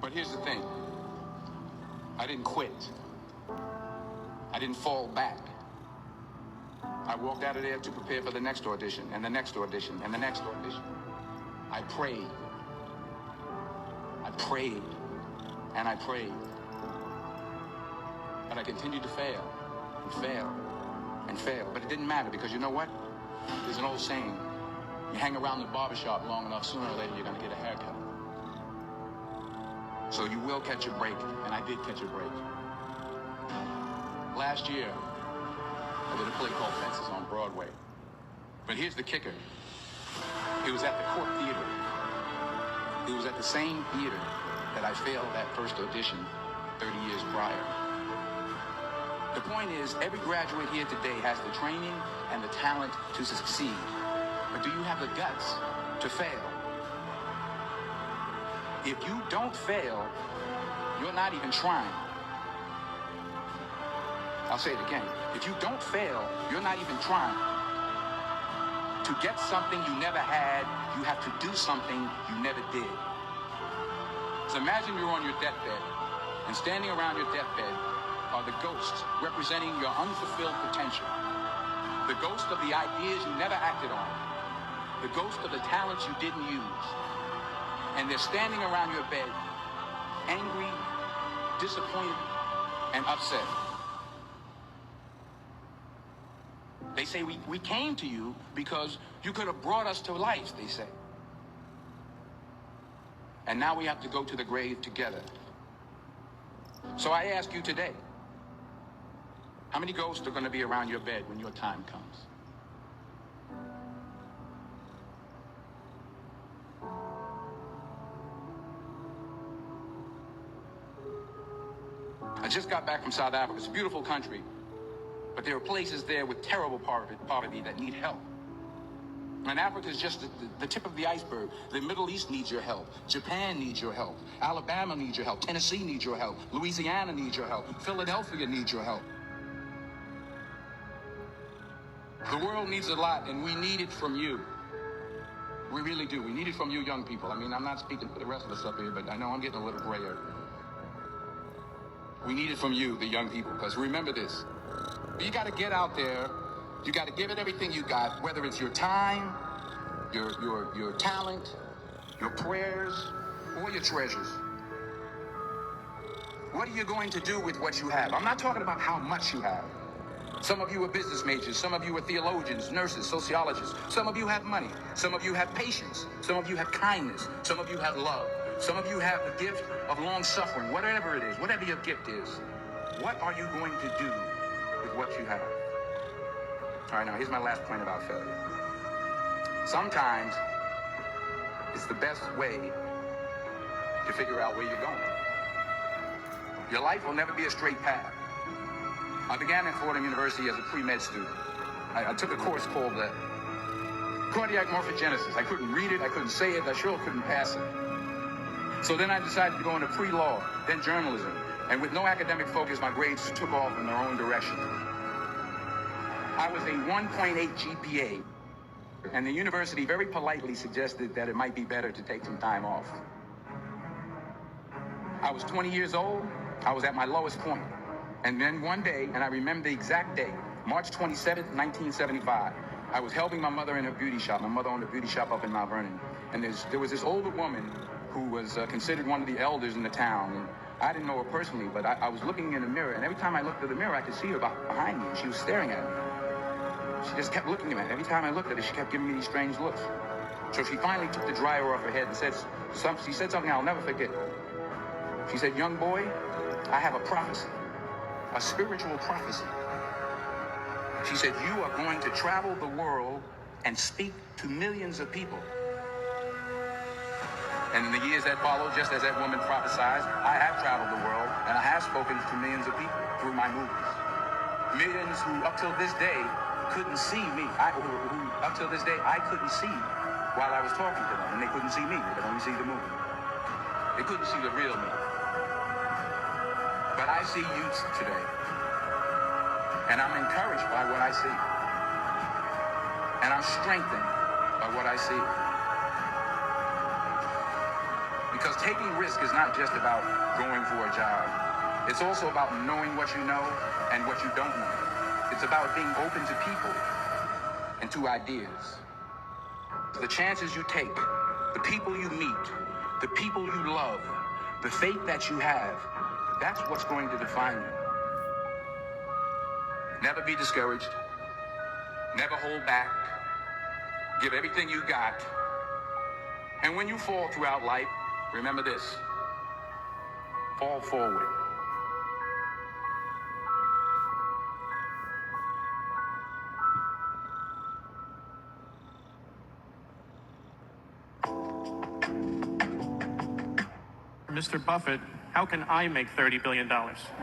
But here's the thing. I didn't quit. I didn't fall back. I walked out of there to prepare for the next audition, and the next audition, and the next audition. I prayed. I prayed. And I prayed. But I continued to fail, and fail, and fail. But it didn't matter, because you know what? There's an old saying. You hang around the barbershop long enough, sooner or later you're going to get a haircut. So you will catch a break, and I did catch a break. Last year, I did a play called Fences on Broadway. But here's the kicker. It was at the Court Theater. It was at the same theater that I failed that first audition 30 years prior. The point is, every graduate here today has the training and the talent to succeed. But do you have the guts to fail? If you don't fail, you're not even trying. I'll say it again. If you don't fail, you're not even trying. To get something you never had, you have to do something you never did. So imagine you're on your deathbed, and standing around your deathbed are the ghosts representing your unfulfilled potential. The ghost of the ideas you never acted on. The ghost of the talents you didn't use. And they're standing around your bed, angry, disappointed, and upset. They say, we came to you because you could have brought us to life, they say. And now we have to go to the grave together. So I ask you today, how many ghosts are going to be around your bed when your time comes? I just got back from South Africa. It's a beautiful country. But there are places there with terrible poverty that need help. And Africa is just the tip of the iceberg. The Middle East needs your help. Japan needs your help. Alabama needs your help. Tennessee needs your help. Louisiana needs your help. Philadelphia needs your help. The world needs a lot, and we need it from you. We really do. We need it from you young people. I mean, I'm not speaking for the rest of us up here, but I know I'm getting a little grayer. We need it from you, the young people, because remember this. You got to get out there. You got to give it everything you got, whether it's your time, your talent, your prayers, or your treasures. What are you going to do with what you have? I'm not talking about how much you have. Some of you are business majors. Some of you are theologians, nurses, sociologists. Some of you have money. Some of you have patience. Some of you have kindness. Some of you have love. Some of you have the gift of long suffering, whatever it is, whatever your gift is. What are you going to do with what you have? All right, now here's my last point about failure. Sometimes it's the best way to figure out where you're going. Your life will never be a straight path. I began at Fordham University as a pre-med student. I took a course called cardiac morphogenesis. I couldn't read it, I couldn't say it, I sure couldn't pass it. So then I decided to go into pre-law, then journalism. And with no academic focus, my grades took off in their own direction. I was a 1.8 GPA, and the university very politely suggested that it might be better to take some time off. I was 20 years old, I was at my lowest point. And then one day, and I remember the exact day, March 27th, 1975, I was helping my mother in her beauty shop. My mother owned a beauty shop up in Mount Vernon. And there was this older woman who was considered one of the elders in the town. And I didn't know her personally, but I was looking in the mirror, and every time I looked at the mirror, I could see her behind me, and she was staring at me. She just kept looking at me. Every time I looked at her, she kept giving me these strange looks. So she finally took the dryer off her head and she said something I'll never forget. She said, "Young boy, I have a prophecy, a spiritual prophecy." She said, "You are going to travel the world and speak to millions of people." And in the years that followed, just as that woman prophesied, I have traveled the world, and I have spoken to millions of people through my movies. Millions who, up till this day, couldn't see me. Who up till this day, I couldn't see while I was talking to them, and they couldn't see me. They could only see the movie. They couldn't see the real me. But I see you today, and I'm encouraged by what I see, and I'm strengthened by what I see. Because taking risk is not just about going for a job. It's also about knowing what you know and what you don't know. It's about being open to people and to ideas. The chances you take, the people you meet, the people you love, the faith that you have, that's what's going to define you. Never be discouraged. Never hold back. Give everything you got. And when you fall throughout life, remember this: fall forward. Mr. Buffett, how can I make $30 billion?